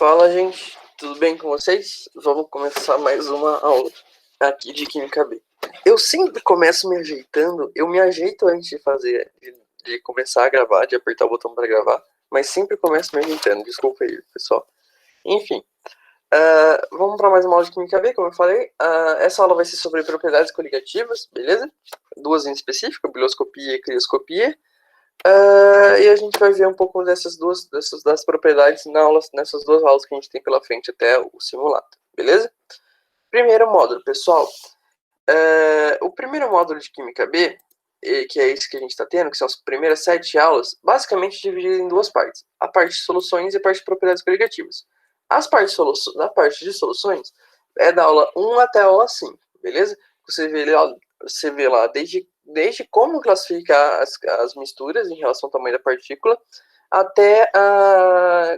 Fala, gente, tudo bem com vocês? Vamos começar mais uma aula aqui de Química B. Eu sempre começo me ajeitando, eu me ajeito antes de fazer, de começar a gravar, de apertar o botão para gravar, mas sempre começo me ajeitando, desculpa aí, pessoal. Enfim, vamos para mais uma aula de Química B, como eu falei. Essa aula vai ser sobre propriedades coligativas, beleza? Duas em específico, biloscopia e crioscopia. E a gente vai ver um pouco das propriedades nessas duas aulas que a gente tem pela frente até o simulado, beleza? Primeiro módulo, pessoal. O primeiro módulo de Química B, que é esse que a gente está tendo, que são as primeiras 7 aulas, basicamente dividido em duas partes. A parte de soluções e a parte de propriedades coligativas. A parte de soluções é da aula 1 até a aula 5, beleza? Você vê lá desde como classificar as misturas em relação ao tamanho da partícula, até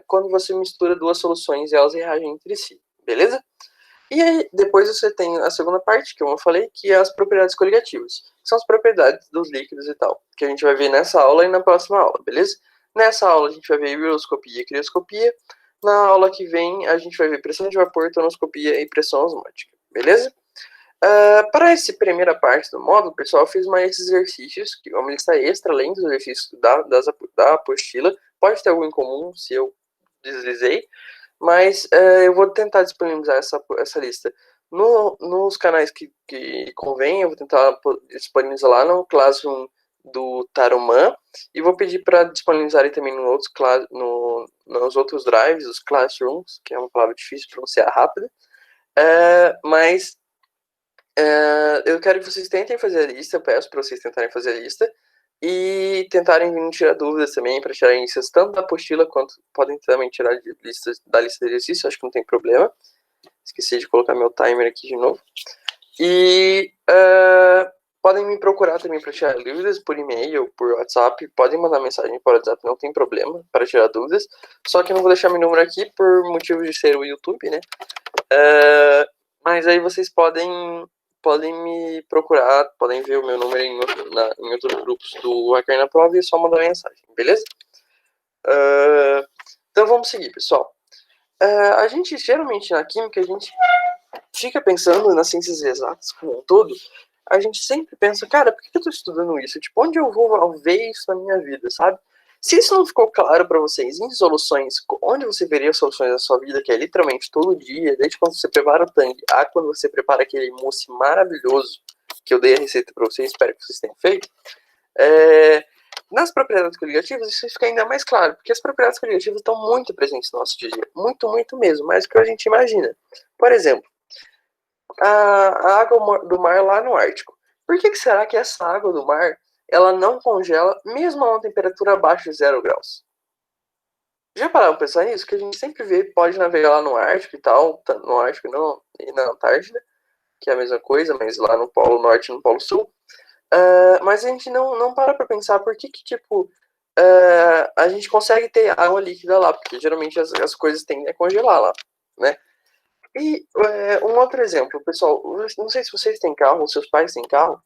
quando você mistura duas soluções e elas reagem entre si, beleza? E aí, depois você tem a segunda parte, que eu falei, que é as propriedades coligativas. São as propriedades dos líquidos e tal, que a gente vai ver nessa aula e na próxima aula, beleza? Nessa aula a gente vai ver biroscopia e crioscopia. Na aula que vem a gente vai ver pressão de vapor, tonoscopia e pressão osmótica, beleza? Para essa primeira parte do módulo, pessoal, eu fiz mais exercícios, que é uma lista extra, além dos exercícios da apostila. Pode ter algo em comum se eu deslizei, mas eu vou tentar disponibilizar essa lista nos canais que convém. Eu vou tentar disponibilizar lá no Classroom do Tarumã, e vou pedir para disponibilizarem também nos outros drives, os Classrooms, que é uma palavra difícil de pronunciar rápida. Mas eu quero que vocês tentem fazer a lista, eu peço para vocês tentarem fazer a lista e tentarem vir tirar dúvidas também, para tirarem listas tanto da apostila quanto podem também tirar da lista de exercício, acho que não tem problema. Esqueci de colocar meu timer aqui de novo. E podem me procurar também para tirar dúvidas por e-mail, por WhatsApp. Podem mandar mensagem por WhatsApp, não tem problema, para tirar dúvidas. Só que eu não vou deixar meu número aqui por motivo de ser o YouTube, né? Mas aí vocês podem me procurar, podem ver o meu número em outros grupos do Hacker na Prova e é só mandar mensagem, beleza? Então vamos seguir, pessoal. A gente, geralmente, na química, a gente fica pensando nas ciências exatas como um todo. A gente sempre pensa, cara, por que eu tô estudando isso? Tipo, onde eu vou ver isso na minha vida, sabe? Se isso não ficou claro para vocês em soluções, onde você veria soluções na sua vida, que é literalmente todo dia, desde quando você prepara o tangue a quando você prepara aquele mousse maravilhoso, que eu dei a receita para vocês, espero que vocês tenham feito. Nas propriedades coligativas, isso fica ainda mais claro, porque as propriedades coligativas estão muito presentes no nosso dia a dia. Muito, muito mesmo, mais do que a gente imagina. Por exemplo, a água do mar lá no Ártico. Por que será que essa água do mar ela não congela mesmo a uma temperatura abaixo de 0 graus? Já pararam pra pensar nisso? Que a gente sempre vê, pode navegar lá no Ártico e tal, no Ártico não, e na Antártida, que é a mesma coisa, mas lá no Polo Norte e no Polo Sul. Mas a gente não para pra pensar por que tipo, a gente consegue ter água líquida lá, porque geralmente as coisas tendem a congelar lá, né? E um outro exemplo, pessoal, não sei se vocês têm carro, ou seus pais têm carro,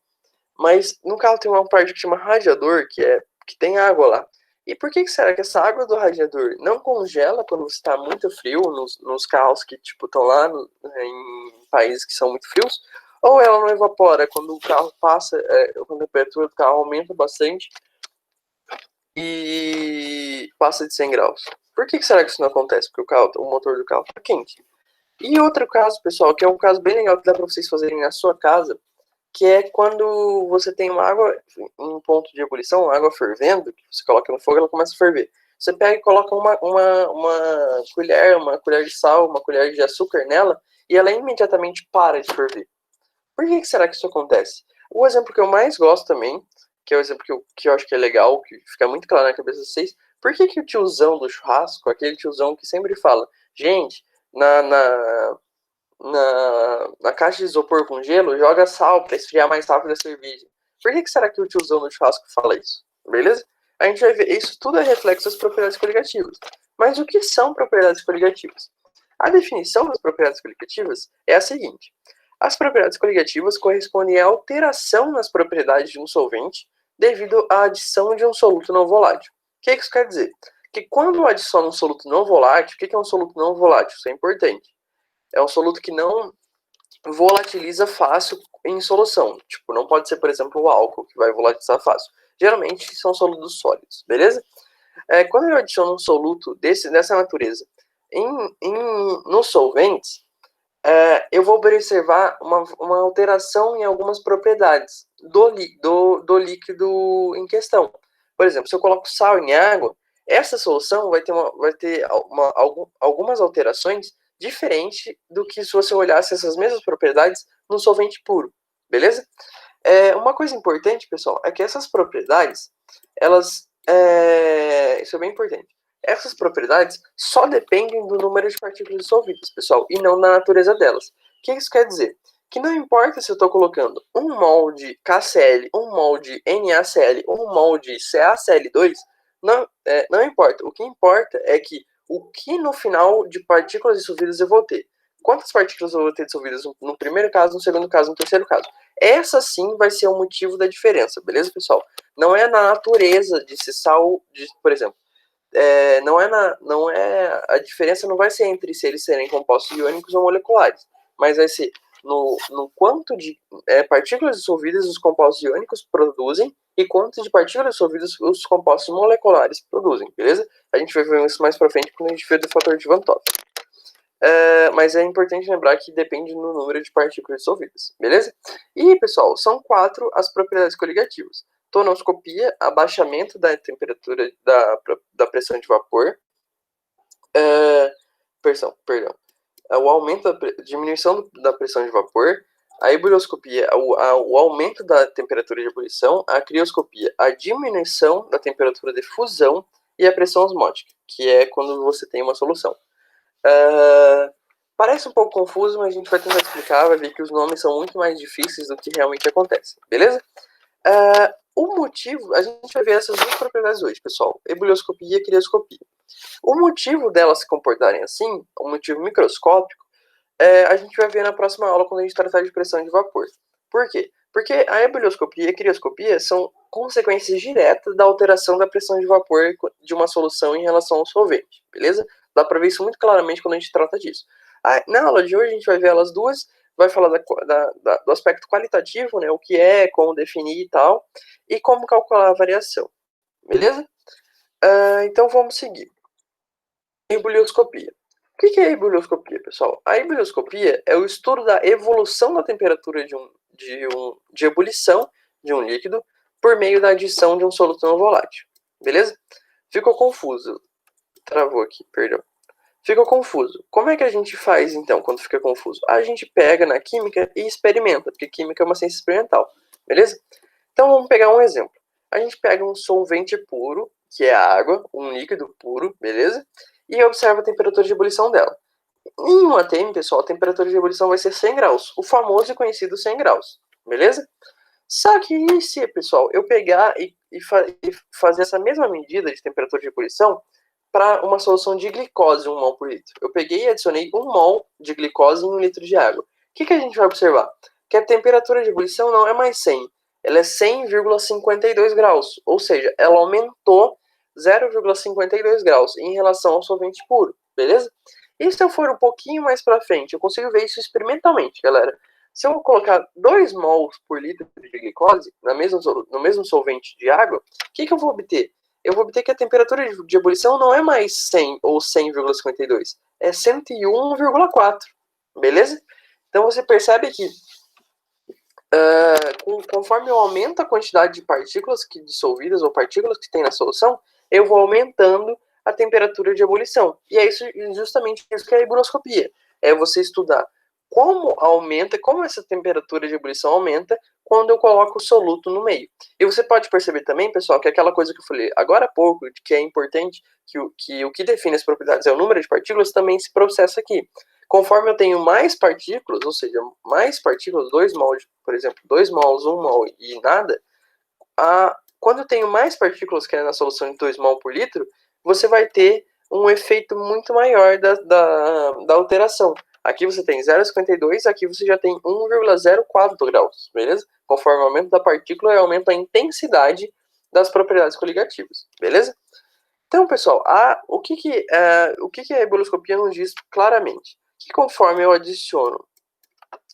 mas no carro tem uma parte que chama radiador, que tem água lá. E por que será que essa água do radiador não congela quando está muito frio nos carros que tipo estão lá em países que são muito frios? Ou ela não evapora quando o carro passa, quando a temperatura do carro aumenta bastante e passa de 100 graus? Por que será que isso não acontece? Porque o motor do carro está quente. E outro caso, pessoal, que é um caso bem legal que dá para vocês fazerem na sua casa, que é quando você tem uma água em um ponto de ebulição, uma água fervendo, que você coloca no fogo, ela começa a ferver. Você pega e coloca uma colher de sal, uma colher de açúcar nela, e ela imediatamente para de ferver. Por que será que isso acontece? O exemplo que eu mais gosto também, que é o exemplo que eu acho que é legal, que fica muito claro na cabeça de vocês, por que o tiozão do churrasco, aquele tiozão que sempre fala, gente, na caixa de isopor com gelo, joga sal para esfriar mais rápido a cerveja. Por que será que o tiozão do churrasco fala isso? Beleza? A gente vai ver, isso tudo é reflexo das propriedades coligativas. Mas o que são propriedades coligativas? A definição das propriedades coligativas é a seguinte: as propriedades coligativas correspondem à alteração nas propriedades de um solvente devido à adição de um soluto não volátil. O que isso quer dizer? que quando eu adiciono um soluto não volátil, o que é um soluto não volátil? Isso é importante. É um soluto que não volatiliza fácil em solução. Tipo, não pode ser, por exemplo, o álcool, que vai volatilizar fácil. Geralmente são solutos sólidos, beleza? Quando eu adiciono um soluto dessa natureza nos solventes, eu vou observar uma alteração em algumas propriedades do líquido em questão. Por exemplo, se eu coloco sal em água, essa solução vai ter algumas alterações diferentes do que se você olhasse essas mesmas propriedades no solvente puro, beleza? Uma coisa importante, pessoal, é que essas propriedades, isso é bem importante. Essas propriedades só dependem do número de partículas dissolvidas, pessoal, e não da natureza delas. O que isso quer dizer? Que não importa se eu estou colocando 1 mol de KCl, 1 mol de NaCl, 1 mol de CaCl2, não importa. O que importa é que o que no final de partículas dissolvidas eu vou ter. Quantas partículas eu vou ter dissolvidas no primeiro caso, no segundo caso, no terceiro caso. Essa sim vai ser o motivo da diferença, beleza, pessoal? Não é na natureza de se por exemplo, a diferença não vai ser entre se eles serem compostos iônicos ou moleculares, mas vai ser no quanto de partículas dissolvidas os compostos iônicos produzem e quanto de partículas dissolvidas os compostos moleculares produzem, beleza? A gente vai ver isso mais pra frente quando a gente ver do fator de Van 't Hoff. Mas é importante lembrar que depende do número de partículas dissolvidas, beleza? E, pessoal, são 4 as propriedades coligativas. Tonoscopia, abaixamento da temperatura da pressão de vapor, o aumento diminuição da pressão de vapor, a ebulioscopia, o aumento da temperatura de ebulição, a crioscopia, a diminuição da temperatura de fusão e a pressão osmótica, que é quando você tem uma solução. Parece um pouco confuso, mas a gente vai tentar explicar, vai ver que os nomes são muito mais difíceis do que realmente acontece, beleza? O motivo, a gente vai ver essas duas propriedades hoje, pessoal, ebulioscopia e crioscopia. O motivo delas se comportarem assim, o motivo microscópico, a gente vai ver na próxima aula quando a gente tratar de pressão de vapor. Por quê? Porque a ebulioscopia e a crioscopia são consequências diretas da alteração da pressão de vapor de uma solução em relação ao solvente, beleza? Dá pra ver isso muito claramente quando a gente trata disso. Na aula de hoje a gente vai ver elas duas, vai falar do aspecto qualitativo, né, o que é, como definir e tal, e como calcular a variação, beleza? Então vamos seguir. Ebulioscopia. O que é a ebulioscopia, pessoal? A ebulioscopia é o estudo da evolução da temperatura de ebulição de um líquido por meio da adição de um soluto não volátil, beleza? Ficou confuso? Travou aqui, perdão. Ficou confuso. Como é que a gente faz, então, quando fica confuso? A gente pega na química e experimenta, porque química é uma ciência experimental, beleza? Então, vamos pegar um exemplo. A gente pega um solvente puro, que é a água, um líquido puro, beleza? E observa a temperatura de ebulição dela. Em uma ATM, pessoal, a temperatura de ebulição vai ser 100 graus, o famoso e conhecido 100 graus, beleza? Só que e se, pessoal, eu pegar e fazer essa mesma medida de temperatura de ebulição para uma solução de glicose, 1 mol por litro. Eu peguei e adicionei 1 mol de glicose em 1 litro de água. O que a gente vai observar? Que a temperatura de ebulição não é mais 100, ela é 100,52 graus, ou seja, ela aumentou 0,52 graus em relação ao solvente puro, beleza? E se eu for um pouquinho mais para frente, eu consigo ver isso experimentalmente, galera. Se eu colocar 2 mols por litro de glicose no mesmo solvente de água, o que eu vou obter? Eu vou obter que a temperatura de ebulição não é mais 100 ou 100,52, é 101,4, beleza? Então você percebe que conforme eu aumento a quantidade de partículas dissolvidas ou partículas que tem na solução, eu vou aumentando a temperatura de ebulição. E é justamente isso que é a ebulioscopia. É você estudar como essa temperatura de ebulição aumenta quando eu coloco o soluto no meio. E você pode perceber também, pessoal, que aquela coisa que eu falei agora há pouco, que é importante, que o que define as propriedades é o número de partículas, também se processa aqui. Conforme eu tenho mais partículas, ou seja, mais partículas, 2 mol, por exemplo, 2 mols, 1 mol e nada, quando eu tenho mais partículas que é na solução de 2 mol por litro, você vai ter um efeito muito maior da alteração. Aqui você tem 0,52, aqui você já tem 1,04 graus, beleza? Conforme o aumento da partícula, aumenta a intensidade das propriedades coligativas, beleza? Então, pessoal, o que a ebullioscopia nos diz claramente? Que conforme eu adiciono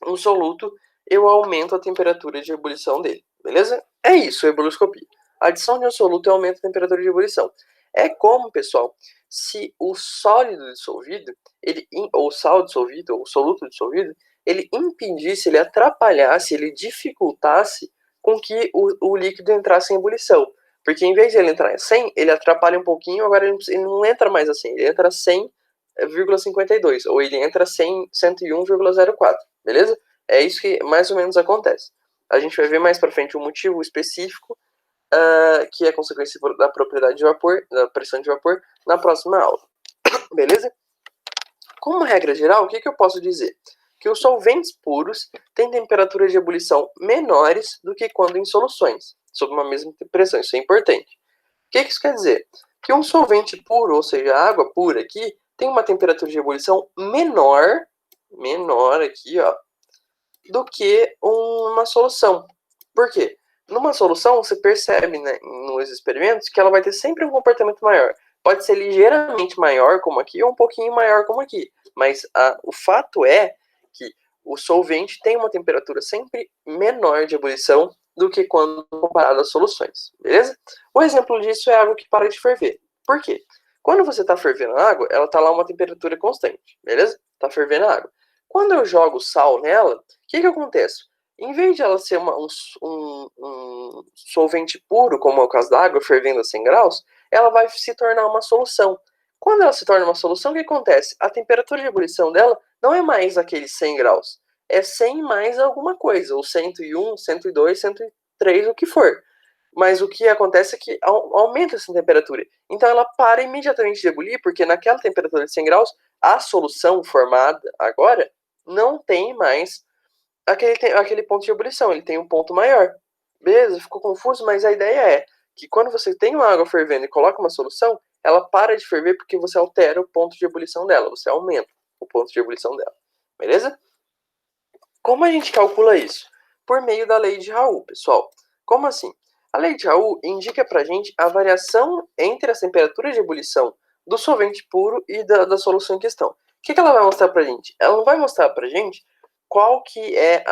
um soluto, eu aumento a temperatura de ebulição dele, beleza? É isso, a ebullioscopia. A adição de um soluto aumenta a temperatura de ebulição. É como, pessoal, se o sólido dissolvido, ou o sal dissolvido, ou o soluto dissolvido, ele impedisse, ele atrapalhasse, ele dificultasse com que o líquido entrasse em ebulição. Porque em vez de ele entrar a 100, ele atrapalha um pouquinho, agora ele não entra mais a 100, ele entra a 100,52, ou ele entra a 101,04, beleza? É isso que mais ou menos acontece. A gente vai ver mais para frente um motivo específico, que é consequência da propriedade de vapor, da pressão de vapor, na próxima aula. Beleza? Como regra geral, o que eu posso dizer? Que os solventes puros têm temperaturas de ebulição menores do que quando em soluções, sob uma mesma pressão. Isso é importante. O que isso quer dizer? Que um solvente puro, ou seja, a água pura aqui, tem uma temperatura de ebulição menor aqui, ó, do que uma solução. Por quê? Numa solução, você percebe, né, nos experimentos que ela vai ter sempre um comportamento maior. Pode ser ligeiramente maior, como aqui, ou um pouquinho maior, como aqui. Mas o fato é que o solvente tem uma temperatura sempre menor de ebulição do que quando comparado às soluções, beleza? O exemplo disso é a água que para de ferver. Por quê? Quando você está fervendo a água, ela está lá uma temperatura constante, beleza? Está fervendo a água. Quando eu jogo sal nela, o que acontece? Em vez de ela ser um solvente puro, como é o caso da água, fervendo a 100 graus, ela vai se tornar uma solução. Quando ela se torna uma solução, o que acontece? A temperatura de ebulição dela não é mais aqueles 100 graus. É 100 mais alguma coisa, ou 101, 102, 103, o que for. Mas o que acontece é que aumenta essa temperatura. Então ela para imediatamente de ebulir, porque naquela temperatura de 100 graus, a solução formada agora não tem mais aquele ponto de ebulição, ele tem um ponto maior. Beleza? Ficou confuso, mas a ideia é que quando você tem uma água fervendo e coloca uma solução, ela para de ferver porque você altera o ponto de ebulição dela, você aumenta o ponto de ebulição dela. Beleza? Como a gente calcula isso? Por meio da lei de Raoult, pessoal. Como assim? A lei de Raoult indica pra gente a variação entre as temperaturas de ebulição do solvente puro e da solução em questão. O que ela vai mostrar pra gente? Ela não vai mostrar pra gente qual que é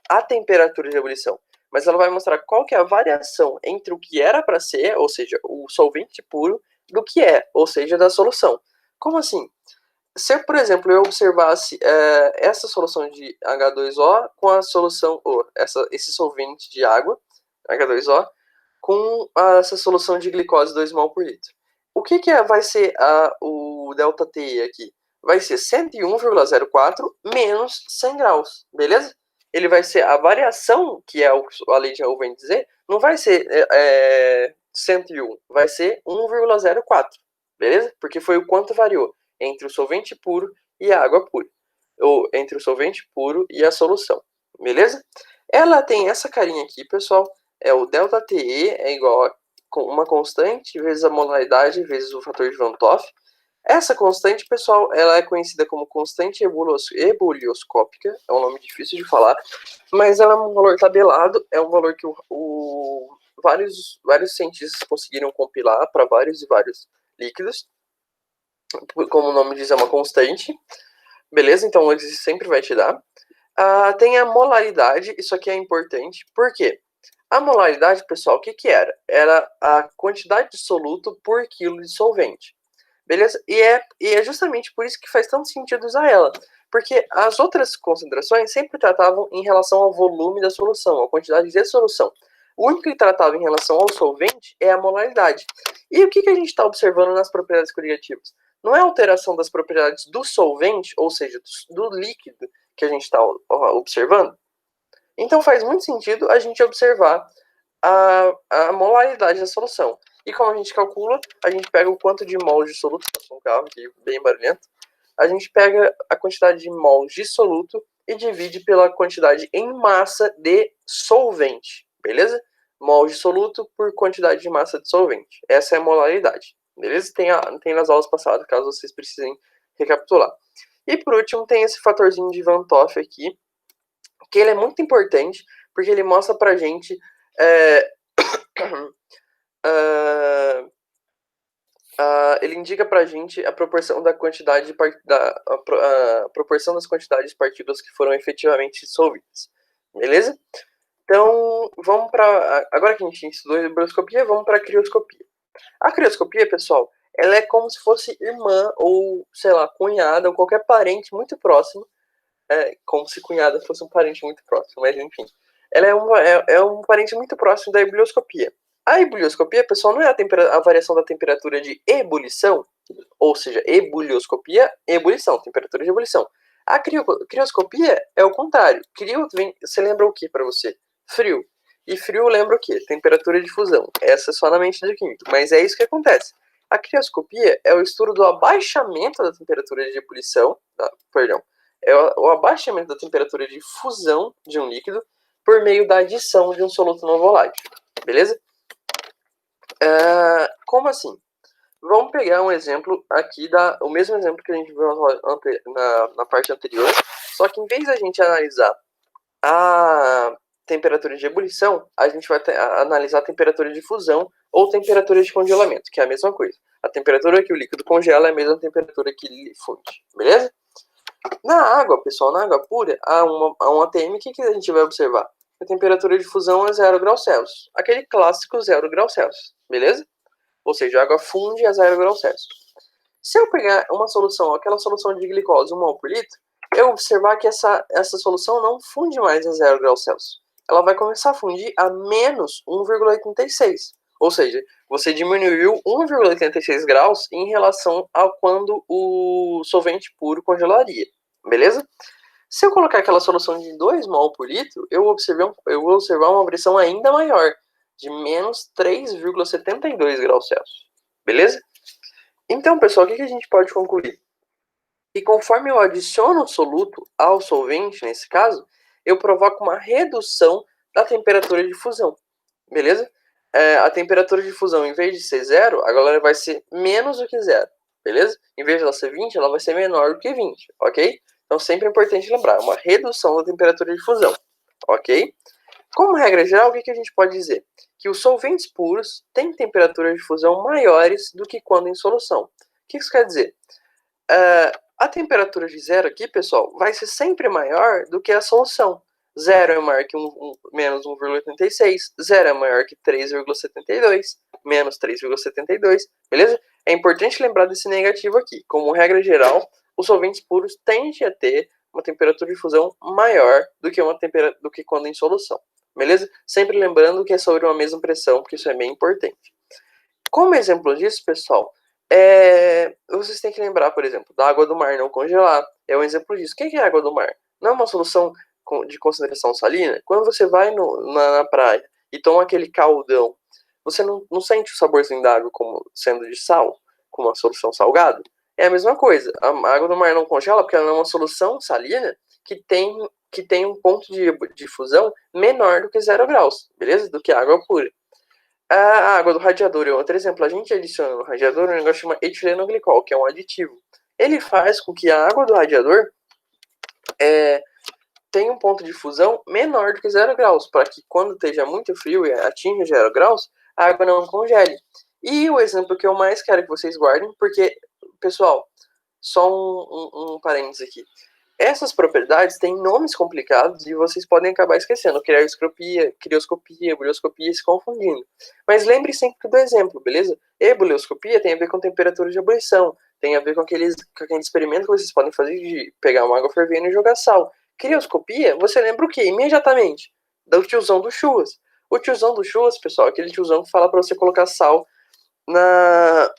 a temperatura de ebulição, mas ela vai mostrar qual que é a variação entre o que era para ser, ou seja, o solvente puro, do que é, ou seja, da solução. Como assim? Se, por exemplo, eu observasse essa solução de H2O com a solução, esse solvente de água, H2O, com essa solução de glicose 2 mol por litro. O que vai ser o ΔT aqui? Vai ser 101,04 menos 100 graus, beleza? Ele vai ser a variação, que é o que a lei de Raoult vem dizer, não vai ser 101, vai ser 1,04, beleza? Porque foi o quanto variou entre o solvente puro e a água pura, ou entre o solvente puro e a solução, beleza? Ela tem essa carinha aqui, pessoal, é o ΔTE é igual a uma constante vezes a molaridade vezes o fator de Van 't Hoff. Essa constante, pessoal, ela é conhecida como constante ebullioscópica, é um nome difícil de falar, mas ela é um valor tabelado, é um valor que vários cientistas conseguiram compilar para vários e vários líquidos. Como o nome diz, é uma constante, beleza? Então ele sempre vai te dar. Tem a molaridade, isso aqui é importante, por quê? A molaridade, pessoal, o que era? Era a quantidade de soluto por quilo de solvente. Beleza? E é justamente por isso que faz tanto sentido usar ela. Porque as outras concentrações sempre tratavam em relação ao volume da solução, a quantidade de solução. O único que tratava em relação ao solvente é a molaridade. E o que a gente está observando nas propriedades correlativas? Não é a alteração das propriedades do solvente, ou seja, do líquido que a gente está observando? Então faz muito sentido a gente observar a molaridade da solução. E como a gente calcula, a gente pega o quanto de mols de soluto, passou um carro aqui bem barulhento, a gente pega a quantidade de mols de soluto e divide pela quantidade em massa de solvente, beleza? Mols de soluto por quantidade de massa de solvente. Essa é a molaridade, beleza? Tem nas aulas passadas, caso vocês precisem recapitular. E por último, tem esse fatorzinho de Van 't Hoff aqui, que ele é muito importante, porque ele mostra pra gente ele indica pra gente a proporção da quantidade a proporção das quantidades de partículas que foram efetivamente dissolvidas. Beleza? Então, vamos para agora que a gente estudou hibroscopia, vamos para a crioscopia. A crioscopia, pessoal, ela é como se fosse irmã ou, sei lá, cunhada ou qualquer parente muito próximo. Como se cunhada fosse um parente muito próximo, mas enfim. Ela é um parente muito próximo da ebulioscopia. A ebulioscopia, pessoal, não é a variação da temperatura de ebulição, ou seja, ebulioscopia, ebulição, temperatura de ebulição. A crioscopia é o contrário. Você lembra o que para você? Frio. E frio lembra o que? Temperatura de fusão. Essa é só na mente de químico, mas é isso que acontece. A crioscopia é o estudo do abaixamento da temperatura de ebulição, é o abaixamento da temperatura de fusão de um líquido por meio da adição de um soluto não volátil. Beleza? Como assim? Vamos pegar um exemplo aqui, o mesmo exemplo que a gente viu na parte anterior, só que em vez da gente analisar a temperatura de ebulição, a gente vai analisar a temperatura de fusão ou temperatura de congelamento, que é a mesma coisa. A temperatura que o líquido congela é a mesma temperatura que ele funde, beleza? Na água, pessoal, na água pura, há um ATM, o que a gente vai observar? A temperatura de fusão é 0 graus Celsius. Aquele clássico 0 graus Celsius, beleza? Ou seja, a água funde a 0 graus Celsius. Se eu pegar uma solução, aquela solução de glicose 1 mol por litro, eu observar que essa solução não funde mais a 0 graus Celsius. Ela vai começar a fundir a menos 1,86. Ou seja, você diminuiu 1,86 graus em relação a quando o solvente puro congelaria. Beleza? Se eu colocar aquela solução de 2 mol por litro, eu vou observar uma pressão ainda maior, de menos 3,72 graus Celsius. Beleza? Então, pessoal, o que a gente pode concluir? Que conforme eu adiciono o soluto ao solvente, nesse caso, eu provoco uma redução da temperatura de fusão. Beleza? A temperatura de fusão, em vez de ser 0, agora ela vai ser menos do que 0. Beleza? Em vez de ela ser 20, ela vai ser menor do que 20. Ok? Então, sempre é importante lembrar, uma redução da temperatura de fusão. Ok? Como regra geral, o que a gente pode dizer? Que os solventes puros têm temperaturas de fusão maiores do que quando em solução. O que isso quer dizer? A temperatura de zero aqui, pessoal, vai ser sempre maior do que a solução. 0 é maior que menos 1,86, 0 é maior que 3,72, menos 3,72, beleza? É importante lembrar desse negativo aqui. Como regra geral, os solventes puros tendem a ter uma temperatura de fusão maior do que quando em solução, beleza? Sempre lembrando que é sobre uma mesma pressão, porque isso é bem importante. Como exemplo disso, pessoal, vocês têm que lembrar, por exemplo, da água do mar não congelar. É um exemplo disso. O que é água do mar? Não é uma solução de concentração salina? Quando você vai na praia e toma aquele caldão, você não sente o saborzinho da água como sendo de sal, como uma solução salgada? É a mesma coisa. A água do mar não congela porque ela é uma solução salina que tem um ponto de fusão menor do que 0 graus, beleza? Do que a água pura. A água do radiador é outro exemplo. A gente adiciona no radiador um negócio chamado etileno-glicol, que é um aditivo. Ele faz com que a água do radiador tenha um ponto de fusão menor do que 0 graus, para que quando esteja muito frio e atinja 0 graus, a água não congele. E o exemplo que eu mais quero que vocês guardem, porque, pessoal, só um parênteses aqui. Essas propriedades têm nomes complicados e vocês podem acabar esquecendo. Crioscopia, ebulioscopia, se confundindo. Mas lembre sempre do exemplo, beleza? Ebulioscopia tem a ver com temperatura de ebulição. Tem a ver com aquele experimento que vocês podem fazer de pegar uma água fervendo e jogar sal. Crioscopia, você lembra o quê? Imediatamente. Do tiozão do churras. O tiozão do churras, pessoal, aquele tiozão que fala para você colocar sal na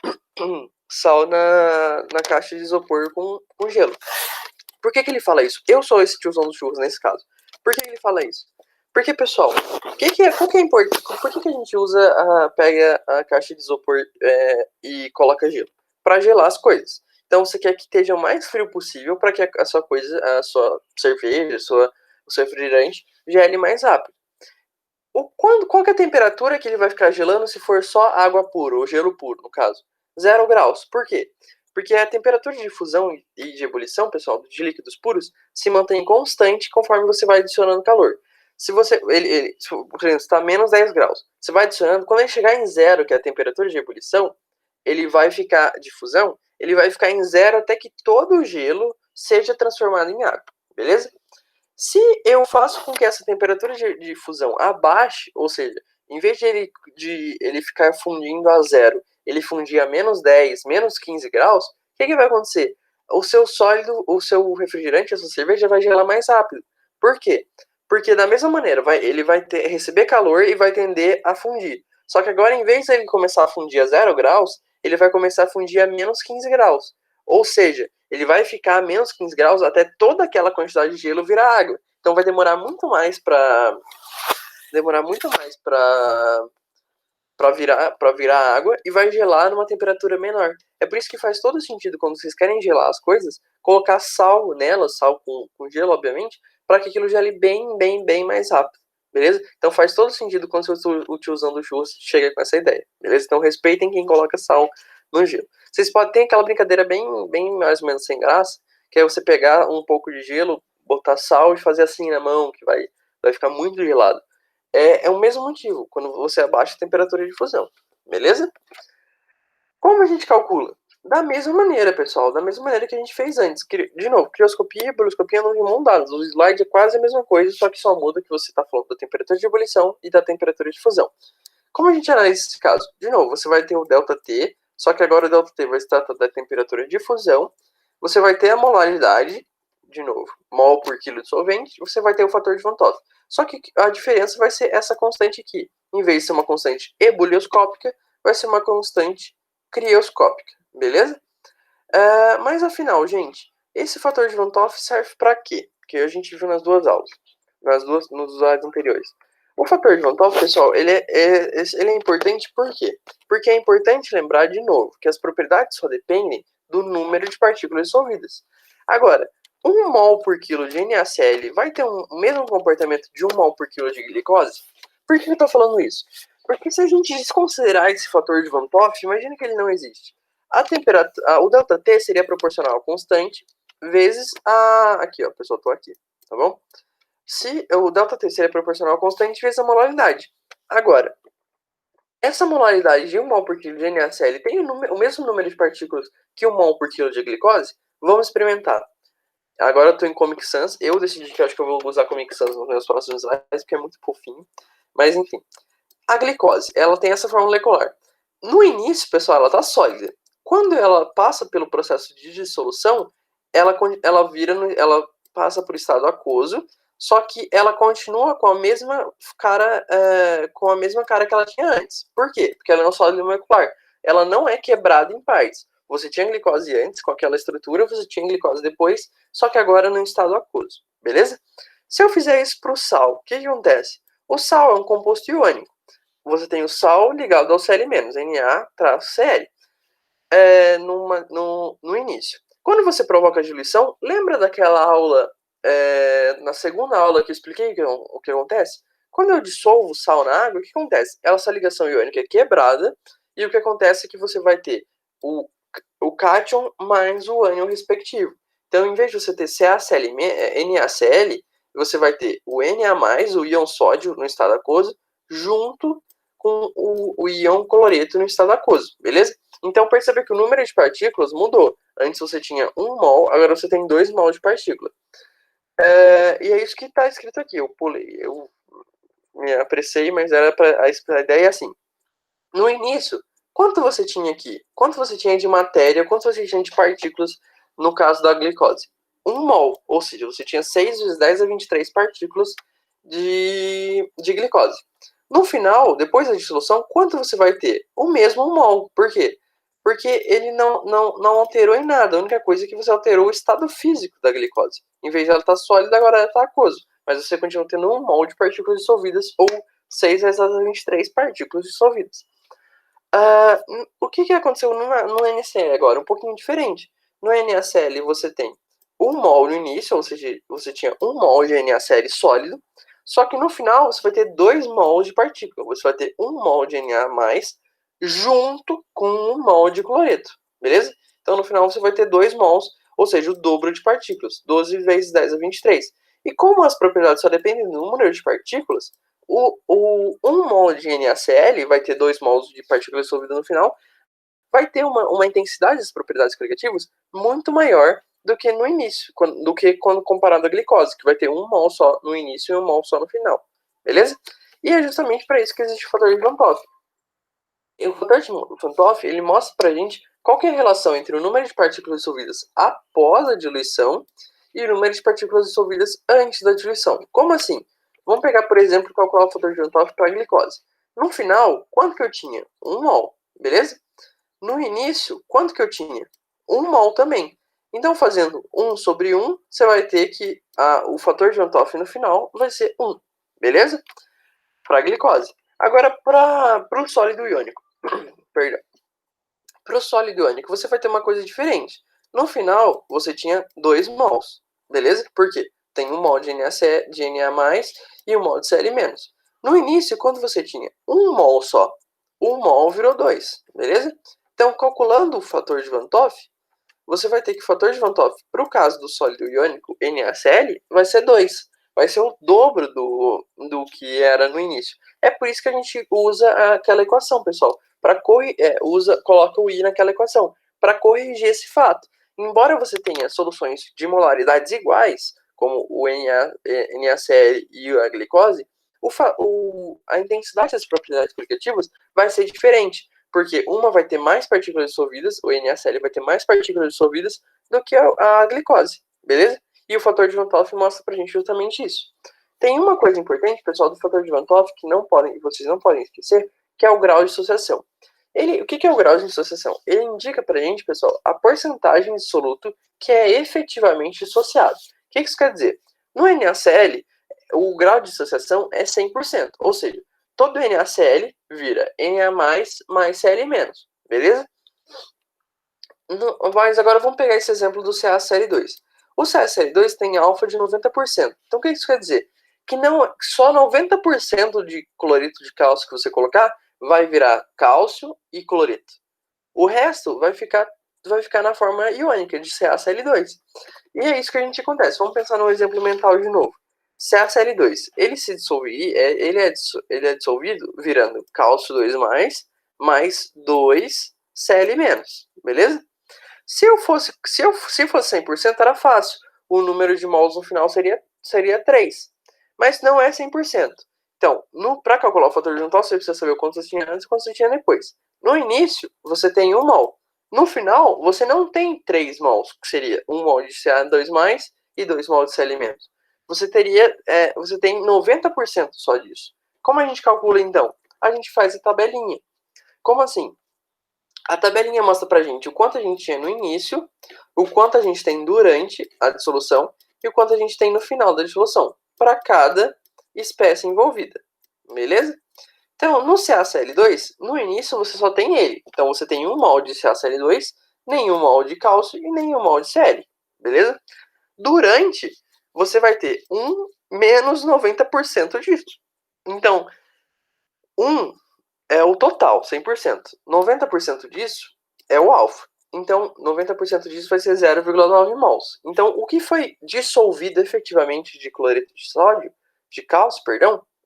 caixa de isopor com gelo. Por que ele fala isso? Eu sou esse tiozão dos churros nesse caso. Por que ele fala isso? Porque, pessoal, qual que é importante? Por que a gente pega a caixa de isopor e coloca gelo? Para gelar as coisas. Então você quer que esteja o mais frio possível para que a sua cerveja, o seu refrigerante gele mais rápido. Qual que é a temperatura que ele vai ficar gelando se for só água pura, ou gelo puro, no caso? 0 graus. Por quê? Porque a temperatura de fusão e de ebulição, pessoal, de líquidos puros, se mantém constante conforme você vai adicionando calor. Se você, por exemplo, está a menos 10 graus, você vai adicionando, quando ele chegar em 0, que é a temperatura de ebulição, ele vai ficar, de fusão, ele vai ficar em zero até que todo o gelo seja transformado em água, beleza? Se eu faço com que essa temperatura de fusão abaixe, ou seja, em vez de ele ficar fundindo a zero, ele fundir a menos 10, menos 15 graus, o que vai acontecer? O seu sólido, o seu refrigerante, a sua cerveja vai gelar mais rápido. Por quê? Porque da mesma maneira, ele vai receber calor e vai tender a fundir. Só que agora, em vez de ele começar a fundir a 0 graus, ele vai começar a fundir a menos 15 graus. Ou seja, ele vai ficar a menos 15 graus até toda aquela quantidade de gelo virar água. Então vai demorar muito mais para virar água e vai gelar numa temperatura menor. É por isso que faz todo sentido, quando vocês querem gelar as coisas, colocar sal nelas, sal com gelo, obviamente, para que aquilo gele bem mais rápido. Beleza? Então faz todo sentido quando o tiozão do churros chega com essa ideia. Beleza? Então respeitem quem coloca sal no gelo. Vocês podem ter aquela brincadeira bem mais ou menos sem graça, que é você pegar um pouco de gelo, botar sal e fazer assim na mão, que vai ficar muito gelado. É o mesmo motivo, quando você abaixa a temperatura de fusão. Beleza? Como a gente calcula? Da mesma maneira, pessoal, da mesma maneira que a gente fez antes. De novo, crioscopia e boloscopia andam de mão dadas. O slide é quase a mesma coisa, só que só muda que você está falando da temperatura de ebulição e da temperatura de fusão. Como a gente analisa esse caso? De novo, você vai ter o ΔT, só que agora o ΔT vai se tratar da temperatura de fusão. Você vai ter a molaridade, de novo, mol por quilo de solvente. Você vai ter o fator de Van 't Hoff. Só que a diferença vai ser essa constante aqui. Em vez de ser uma constante ebulioscópica, vai ser uma constante crioscópica. Beleza? Mas afinal, gente, esse fator de Van 't Hoff serve para quê? Que a gente viu nas duas aulas, nos slides anteriores. O fator de Van 't Hoff, pessoal, ele é importante por quê? Porque é importante lembrar, de novo, que as propriedades só dependem do número de partículas dissolvidas. Agora, 1 mol por quilo de NaCl vai ter o mesmo comportamento de 1 mol por quilo de glicose? Por que eu estou falando isso? Porque se a gente desconsiderar esse fator de Van 't Hoff, imagina que ele não existe. A temperatura, o ΔT seria proporcional constante vezes a... Aqui, ó, pessoal, tô aqui, tá bom? Se o ΔT seria proporcional constante vezes a molaridade. Agora, essa molaridade de 1 mol por quilo de NaCl tem o mesmo número de partículas que 1 mol por quilo de glicose? Vamos experimentar. Agora eu tô em Comic Sans. Eu decidi que eu acho que eu vou usar Comic Sans nos meus próximos slides, porque é muito fofinho. Mas, enfim. A glicose, ela tem essa forma molecular. No início, pessoal, ela tá sólida. Quando ela passa pelo processo de dissolução, ela passa por estado aquoso, só que ela continua com a mesma cara, que ela tinha antes. Por quê? Porque ela é um sólido molecular. Ela não é quebrada em partes. Você tinha glicose antes, com aquela estrutura, você tinha glicose depois, só que agora no estado aquoso. Beleza? Se eu fizer isso para o sal, o que acontece? O sal é um composto iônico. Você tem o sal ligado ao Cl-, Na-Cl, no início. Quando você provoca a diluição, lembra daquela aula, na segunda aula que eu expliquei o que acontece? Quando eu dissolvo o sal na água, o que acontece? Essa ligação iônica é quebrada, e o que acontece é que você vai ter o cátion mais o ânion respectivo. Então, em vez de você ter CaCl, NaCl, você vai ter o Na+, o íon sódio no estado aquoso, junto com o íon cloreto no estado aquoso, beleza? Então perceba que o número de partículas mudou. Antes você tinha 1 mol, agora você tem 2 mol de partícula. E é isso que está escrito aqui. Eu pulei, eu me apressei, mas era a ideia é assim. No início, quanto você tinha aqui? Quanto você tinha de matéria? Quanto você tinha de partículas no caso da glicose? 1 mol, ou seja, você tinha 6 vezes 10 a 23 partículas de glicose. No final, depois da dissolução, quanto você vai ter? O mesmo 1 mol. Por quê? Porque ele não alterou em nada. A única coisa é que você alterou o estado físico da glicose. Em vez de ela estar sólida, agora ela está aquoso. Mas você continua tendo 1 mol de partículas dissolvidas, ou 6 vezes 10 a 23 partículas dissolvidas. O que aconteceu no NaCl agora? Um pouquinho diferente. No NaCl você tem 1 mol no início, ou seja, você tinha 1 mol de NaCl sólido, só que no final você vai ter 2 mols de partícula. Você vai ter 1 mol de Na+, junto com 1 mol de cloreto, beleza? Então no final você vai ter 2 mols, ou seja, o dobro de partículas, 12 vezes 10 a 23. E como as propriedades só dependem do número de partículas, o 1 mol de NaCl vai ter 2 mols de partícula dissolvida no final, vai ter uma intensidade das propriedades coligativas muito maior do que no início, do que quando comparado à glicose, que vai ter um mol só no início e um mol só no final, beleza? E é justamente para isso que existe o fator de Van Toff. E o fator de Van Toff, ele mostra pra gente qual que é a relação entre o número de partículas dissolvidas após a diluição e o número de partículas dissolvidas antes da diluição. Como assim? Vamos pegar, por exemplo, calcular o fator de Van Toff para a glicose. No final, quanto que eu tinha? 1 mol, beleza? No início, quanto que eu tinha? 1 mol também. Então, fazendo 1 sobre 1, você vai ter que o fator de Van Toff no final vai ser 1, beleza? Para a glicose. Agora, para o sólido iônico. Perdão. Para o sólido iônico, você vai ter uma coisa diferente. No final, você tinha 2 mols, beleza? Por quê? Tem um mol de Na+, e um mol de Cl-. No início, quando você tinha 1 mol só, 1 mol virou 2, beleza? Então, calculando o fator de Van Toff, você vai ter que o fator de Van Toff, para o caso do sólido iônico NaCl, vai ser 2. Vai ser o dobro do que era no início. É por isso que a gente usa aquela equação, pessoal. Coloca o I naquela equação, para corrigir esse fato. Embora você tenha soluções de molaridades iguais, como o NaCl e a glicose, a intensidade das propriedades coligativas vai ser diferente, porque uma vai ter mais partículas dissolvidas, o NaCl vai ter mais partículas dissolvidas do que a glicose, beleza? E o fator de Van Toff mostra pra gente justamente isso. Tem uma coisa importante, pessoal, do fator de Van Toff que vocês não podem esquecer, que é o grau de dissociação. O que é o grau de dissociação? Ele indica pra gente, pessoal, a porcentagem de soluto que é efetivamente dissociado. O que isso quer dizer? No NaCl, o grau de dissociação é 100%, ou seja, todo NaCl vira Na+, mais Cl-, beleza? Mas agora vamos pegar esse exemplo do CaCl2. O CaCl2 tem alfa de 90%. Então o que isso quer dizer? Que só 90% de cloreto de cálcio que você colocar vai virar cálcio e cloreto. O resto vai ficar na forma iônica de CaCl2. E é isso que a gente acontece. Vamos pensar num exemplo mental de novo. CaCl2, ele é dissolvido virando cálcio 2+, mais 2 Cl-, beleza? Se fosse 100%, era fácil. O número de mols no final seria 3. Mas não é 100%. Então, para calcular o fator de Van Toff, você precisa saber o quanto você tinha antes e quanto você tinha depois. No início, você tem 1 mol. No final, você não tem 3 mols, que seria 1 mol de Ca2+, e 2 mol de Cl-. Você tem 90% só disso. Como a gente calcula, então? A gente faz a tabelinha. Como assim? A tabelinha mostra pra gente o quanto a gente tinha no início, o quanto a gente tem durante a dissolução e o quanto a gente tem no final da dissolução, para cada espécie envolvida, beleza? Então, no CaCl2, no início você só tem ele. Então, você tem 1 mol de CaCl2, nenhum mol de cálcio e nenhum mol de Cl, beleza? Durante, você vai ter menos 90% disso. Então, 1 é o total, 100%. 90% disso é o alfa. Então, 90% disso vai ser 0,9 mols. Então, o que foi dissolvido efetivamente de cloreto de cálcio,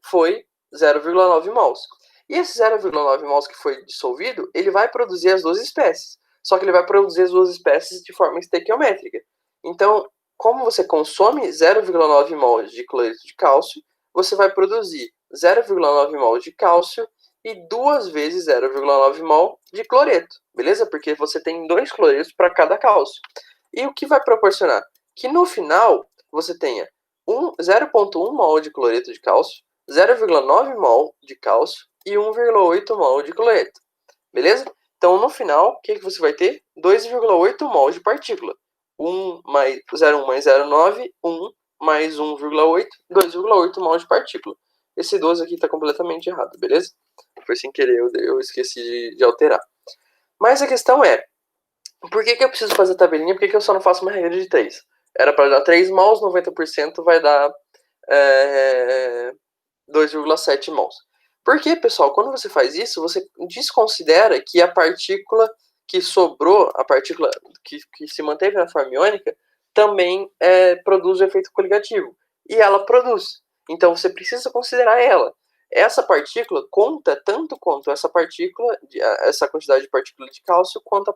foi 0,9 mols. E esse 0,9 mols que foi dissolvido, ele vai produzir as duas espécies. Só que ele vai produzir as duas espécies de forma estequiométrica. Então, como você consome 0,9 mols de cloreto de cálcio, você vai produzir 0,9 mols de cálcio e 2 vezes 0,9 mol de cloreto, beleza? Porque você tem 2 cloretos para cada cálcio. E o que vai proporcionar? Que no final você tenha 0,1 mol de cloreto de cálcio, 0,9 mol de cálcio e 1,8 mol de cloreto, beleza? Então no final, o que você vai ter? 2,8 mol de partícula. 1 mais 0,1 mais 0,9, 1 mais 1,8, 2,8 mol de partícula. Esse 12 aqui está completamente errado, beleza? Foi sem querer, eu esqueci de alterar. Mas a questão é, por que eu preciso fazer a tabelinha? Por que eu só não faço uma regra de 3? Era para dar 3 mols, 90% vai dar 2,7 mols. Porque, pessoal, quando você faz isso, você desconsidera que a partícula que sobrou, a partícula que se manteve na forma iônica, também produz o efeito coligativo. E ela produz. Então você precisa considerar ela. essa partícula conta tanto quanto essa partícula, essa quantidade de partículas de cálcio, quanto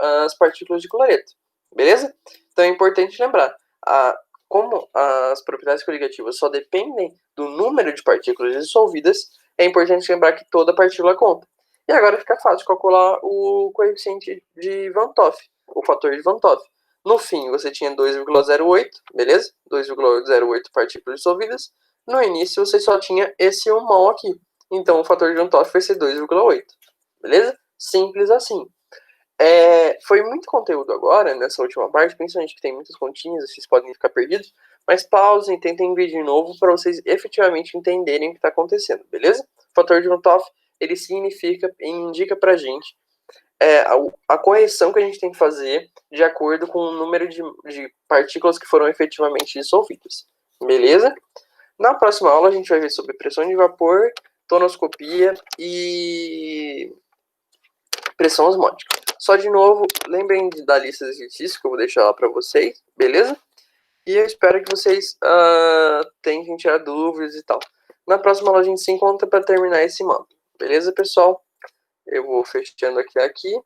as partículas de cloreto. Beleza? Então é importante lembrar, como as propriedades coligativas só dependem do número de partículas dissolvidas, é importante lembrar que toda partícula conta. E agora fica fácil de calcular o coeficiente de Van 't Hoff, o fator de Van 't Hoff. No fim, você tinha 2,08, beleza? 2,08 partículas dissolvidas. No início, você só tinha esse 1 mol aqui. Então, o fator de Van 't Hoff vai ser 2,8. Beleza? Simples assim. Foi muito conteúdo agora, nessa última parte, principalmente que tem muitas continhas, vocês podem ficar perdidos, mas pausem, tentem ver de novo para vocês efetivamente entenderem o que está acontecendo, beleza? O fator de Van 't Hoff, ele significa, indica pra gente a correção que a gente tem que fazer de acordo com o número de partículas que foram efetivamente dissolvidas, beleza? Na próxima aula a gente vai ver sobre pressão de vapor, tonoscopia e pressão osmótica. Só de novo, lembrem da lista de exercícios que eu vou deixar lá para vocês, beleza? E eu espero que vocês tentem tirar dúvidas e tal. Na próxima aula a gente se encontra para terminar esse módulo, beleza, pessoal? Eu vou fechando aqui.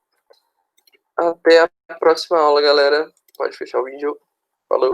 Até a próxima aula, galera. Pode fechar o vídeo. Falou!